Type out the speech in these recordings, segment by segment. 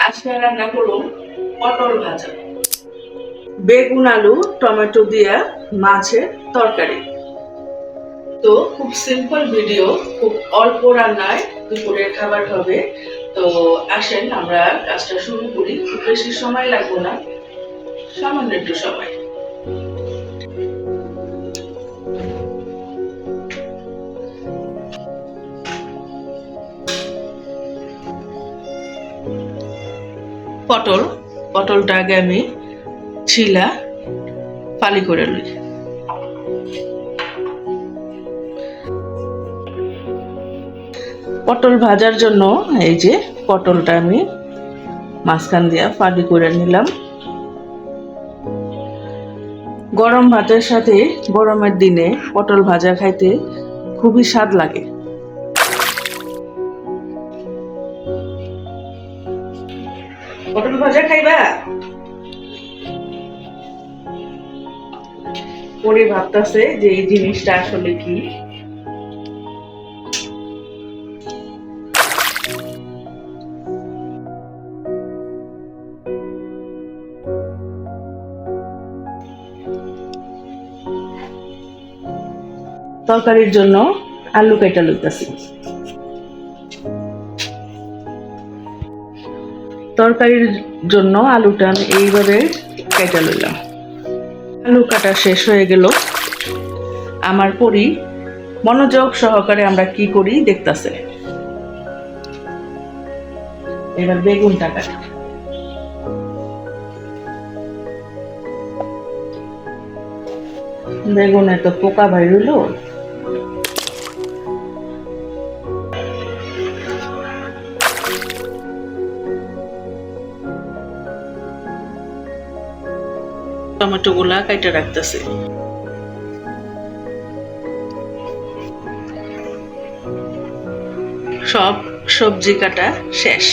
আজকে রান্না করুন পটল ভাজা, বেগুন আলু টমেটো দিয়া মাছের তরকারি। তো খুব সিম্পল ভিডিও, খুব অল্প রান্নায় দুপুরের খাবার হবে। তো আসেন আমরা কাজটা শুরু করি। খুব বেশি সময় লাগবে না, সামান্য একটু সময়। পটলটা আগে আমি ছিলা ফালি করে লই। পটল ভাজার জন্য এই যে পটলটা আমি মাঝখান দিয়া ফালি করে নিলাম। গরম ভাতের সাথে গরমের দিনে পটল ভাজা খাইতে খুবই স্বাদ লাগে। পটল ভাজা খাইবা? পরে ভাবতেছে যে এই জিনিসটা আসলে কি। তরকারির জন্য আলু কেটে লইতেছি। তরকারির জন্য আলুটা আমি এইভাবে কেটে লইলাম। আলু কাটা শেষ হয়ে গেল। আমার পরি মনোযোগ সহকারে আমরা কি করি দেখতেছে। এবার বেগুনটা কাটি। বেগুনে তো পোকা বাইরইল। টমেটো গুলা কাইটে রাখতেছি। সব সবজি কাটা শেষ।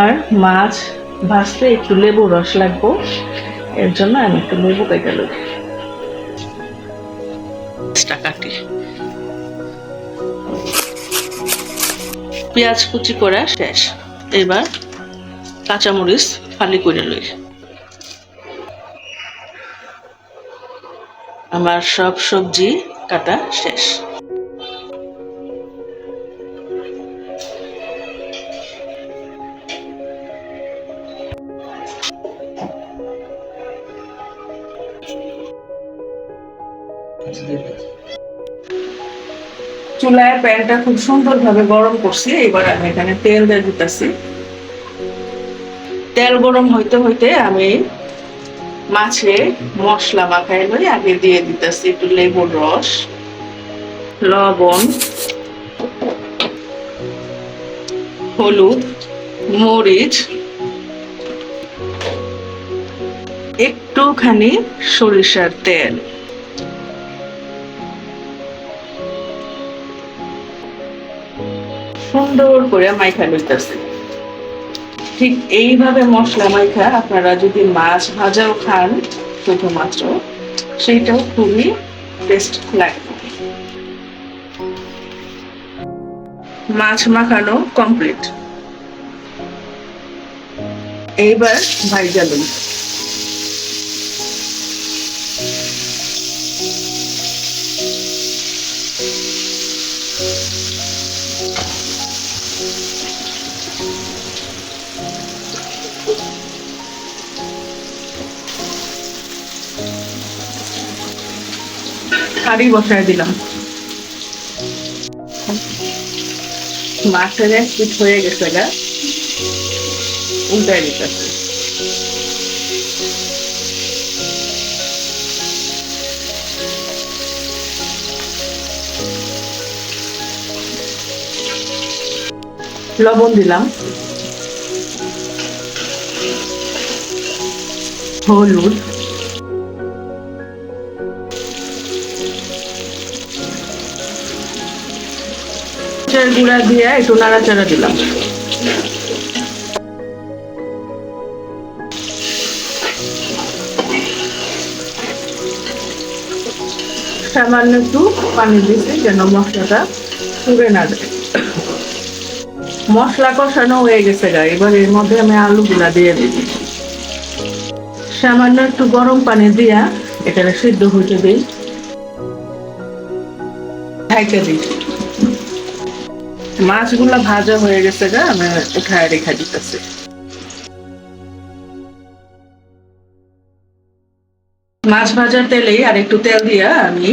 আর মাছ ভাজতে একটু লেবু রস লাগবো, এর জন্য আমি একটু লেবু কেটে লই। কাটি পেঁয়াজ কুচি করা শেষ। এবার কাঁচামরিচ ফালি করে লই। আমার সব সবজি কাটা শেষ। চুলায় প্যানটা খুব সুন্দরভাবে গরম করছি। এবার আমি এখানে তেল দিয়ে দিতেছি। তেল গরম হইতে হইতে আমি মাছে মশলা মাখাই লই। আগে দিয়ে দিতেছি একটু লেবুর রস, লবণ, হলুদ, মরিচ, একটুখানি সরিষার তেল। সুন্দর করে মাইখা লইতেছি। ঠিক এইভাবে মশলা মাইখা আপনারা যদি মাছ ভাজাও খান শুধুমাত্র, সেইটাও খুবই টেস্ট লাগবে। মাছ মাখানো কমপ্লিট। এইবার ভাইজা লই। হাঁড়ি বসায় দিলাম। মাছের এক পিঠ হয়ে গেছে গা, উল্টাই দিতেছে। লবণ দিলাম, হলুদ, গুঁড়া দিয়ে একটু নাড়াচাড়া দিলাম। সামান্য একটু পানি দিয়েছি যেন মশলাটা পুড়ে না যায়। মশলা কষানো হয়ে গেছে গা, এবার এর মধ্যে আমি আলুগুলা দিয়ে দিই। সামান্য একটু গরম পানি দিয়া এটা সিদ্ধ হইতে দিই, ঢাইকা দিই। মাছগুলা ভাজা হয়ে গেছে গা, আমি উঠায় রেখা দিতেছি। মাছ ভাজার তেলেই আর একটু তেল দিয়া আমি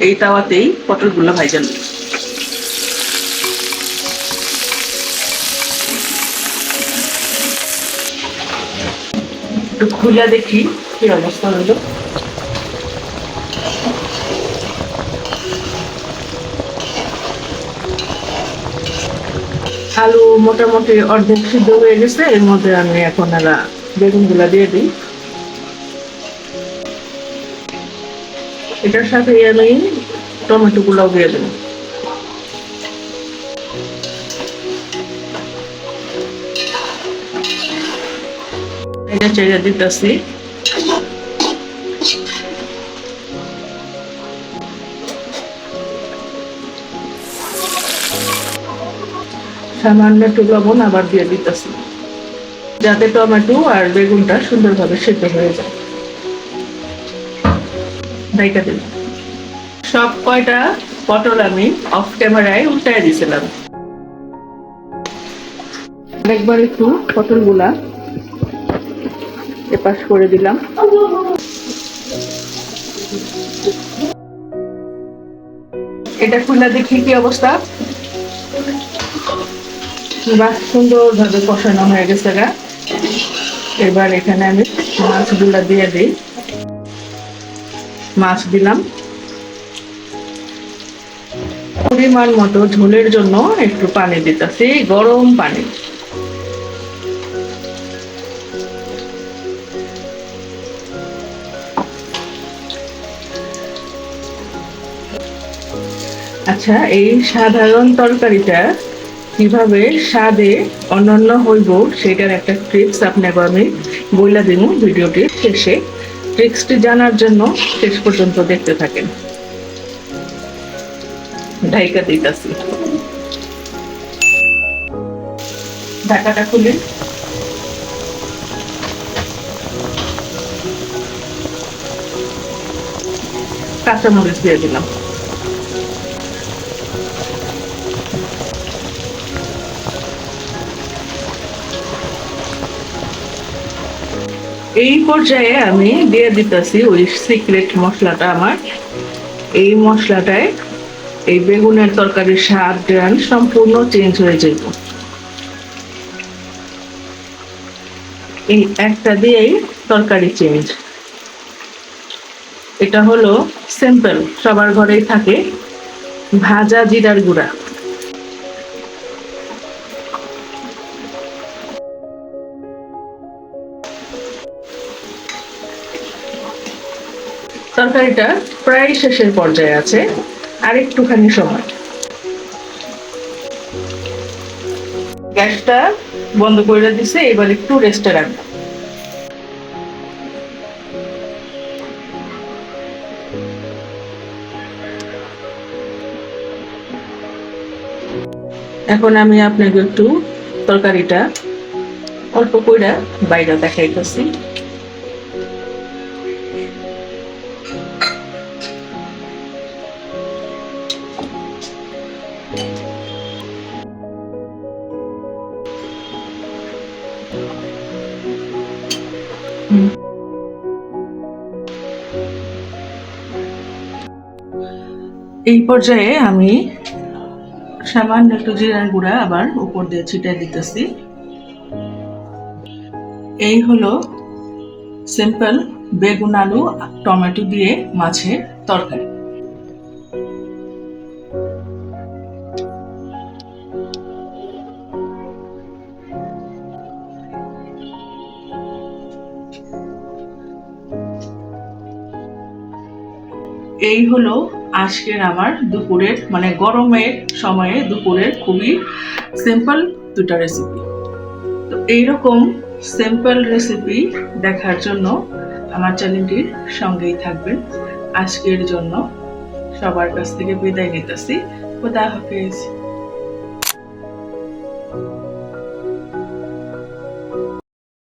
এই তাওয়াতেই পটলগুলো ভাজা নিই। একটু খুলে দেখি কি অবস্থা হলো। আলু মোটামুটি অর্ধেক সিদ্ধ হয়ে গেছে, এর মধ্যে আমি এখন বেগুন গুলা দিয়ে দিই। এটার সাথে আমি টমেটো গুলাও দিয়ে দিই। এটা চেড়ে দিতেছি। সামান্য একটু লবণ আবার দিয়ে দিতেছি যাতে টমেটো আর বেগুনটা সুন্দরভাবে সিদ্ধ হয়ে যায়। ঢাইকা দিলাম। সব কয়টা পটল আমি অফ ক্যামেরায় উল্টায় দিয়েছিলাম। একবার একটু পটলগুলা এপাশ করে দিলাম। এটা খুলে দেখি কি অবস্থা। বাহ, সুন্দরভাবে কষানো হয়ে গেছে গা। এবার এখানে আমি মাছগুলা দিয়ে দিই। মাছ দিলাম। পরিমাণ মতো ঝোলের জন্য একটু পানি দিতেছি, গরম পানি। আচ্ছা, এই সাধারণ তরকারিটা কিভাবে স্বাদে অনন্য হইব সেটার একটা ট্রিক্স আপনাকে আমি বইলা দিব ভিডিওটির শেষে। ট্রিক্সটি জানার জন্য শেষ পর্যন্ত দেখতে থাকেন। ঢাইকা দিতেছি। ঢাকাটা খুলে কাঁচামরিচ দিয়ে দিলাম। এই পর্যায়ে আমি দিয়ে দিতেছি ওই সিক্রেট মশলাটা আমার। এই মশলাটায় এই বেগুনের তরকারির স্বাদ গ্রান সম্পূর্ণ চেঞ্জ হয়ে যেত। এই একটা দিয়েই তরকারি চেঞ্জ। এটা হলো সিম্পল, সবার ঘরেই থাকে ভাজা জিরার গুঁড়া। তরকারিটা প্রায় শেষের পর্যায়ে আছে, আর একটুখানি সময়। গ্যাসটা বন্ধ করে দিছে, এবার একটু রেস্টে রাখবো। এখন আমি আপনাকে একটু তরকারিটা অল্প করে বাইরে দেখাইতেছি। এই পর্যায়ে আমি সামান্য একটু জিরার গুঁড়া আবার উপর দিয়ে ছিটিয়ে দিতেছি। এই হলো সিম্পল বেগুন আলু টমেটো দিয়ে মাছের তরকারি। এই হলো আজকের আমার দুপুরের, মানে গরমের সময়ে দুপুরের খুবই সিম্পল দুটো রেসিপি। তো এইরকম সিম্পল রেসিপি দেখার জন্য আমার চ্যানেলটির সঙ্গেই থাকবেন। আজকের জন্য সবার কাছ থেকে বিদায় নিতেছি। খোদা হাফেজ।